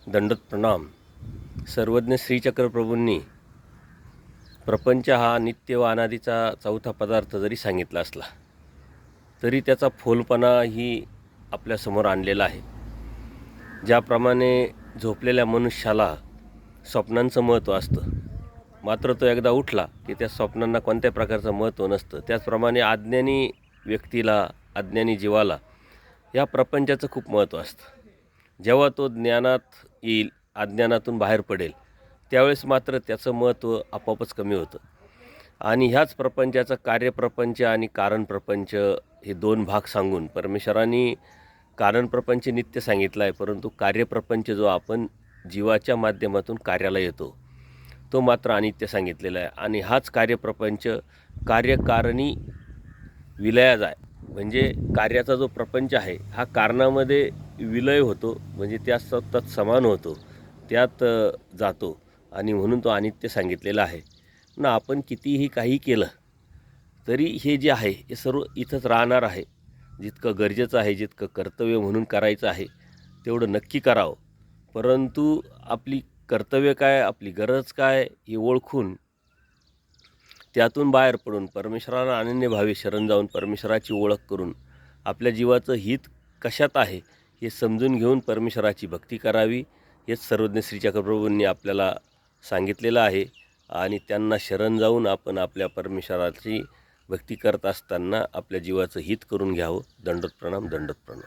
दंडोत प्रणाम. सर्वज्ञ श्रीचक्र प्रभूंनी प्रपंच हा नित्य व अनादीचा चौथा पदार्थ जरी सांगितला असला तरी त्याचा फोलपणा ही आपल्यासमोर आणलेला आहे. ज्याप्रमाणे झोपलेल्या मनुष्याला स्वप्नांचं महत्त्व असतं, मात्र तो एकदा उठला की त्या स्वप्नांना कोणत्या प्रकारचं महत्त्व नसतं, त्याचप्रमाणे अज्ञानी व्यक्तीला, अज्ञानी जीवाला या प्रपंचाचं खूप महत्त्व असतं. जेव्हा तो ज्ञानात येईल, अज्ञानातून बाहेर पडेल, त्यावेळेस मात्र त्याचं महत्त्व आपोआपच कमी होतं. आणि ह्याच प्रपंचाचं कार्यप्रपंच आणि कारणप्रपंच हे दोन भाग सांगून परमेश्वरांनी कारणप्रपंच नित्य सांगितला आहे, परंतु कार्यप्रपंच जो आपण जीवाच्या माध्यमातून कार्याला येतो तो मात्र अनित्य सांगितलेला आहे. आणि हाच कार्यप्रपंच कार्यकारणी विलयाज आहे. म्हणजे कार्याचा जो प्रपंच आहे हा कारणामध्ये विलय होतो, म्हणजे त्यात तत्समान होतो, त्यात जातो, आणि म्हणून तो अनित्य सांगितलेला आहे ना. आपण कितीही काही केलं तरी हे जे आहे हे सर्व इथंच राहणार आहे. जितकं गरजेचं आहे, जितकं कर्तव्य म्हणून करायचं आहे तेवढं नक्की करावं, परंतु आपली कर्तव्य काय, आपली गरज काय हे ओळखून त्यातून बाहेर पडून परमेश्वराला अनन्यभावे शरण जाऊन परमेश्वराची ओळख करून आपल्या जीवाचं हित कशात आहे हे समजून घेऊन परमेश्वराची भक्ती करावी, हेच सर्वज्ञ श्रीचक्रप्रभूंनी आपल्याला सांगितलेलं आहे. आणि त्यांना शरण जाऊन आपण आपल्या परमेश्वराची भक्ती करत असताना आपल्या जीवाचं हित करून घ्यावं. दंडोत प्रणाम, दंडोत प्रणाम.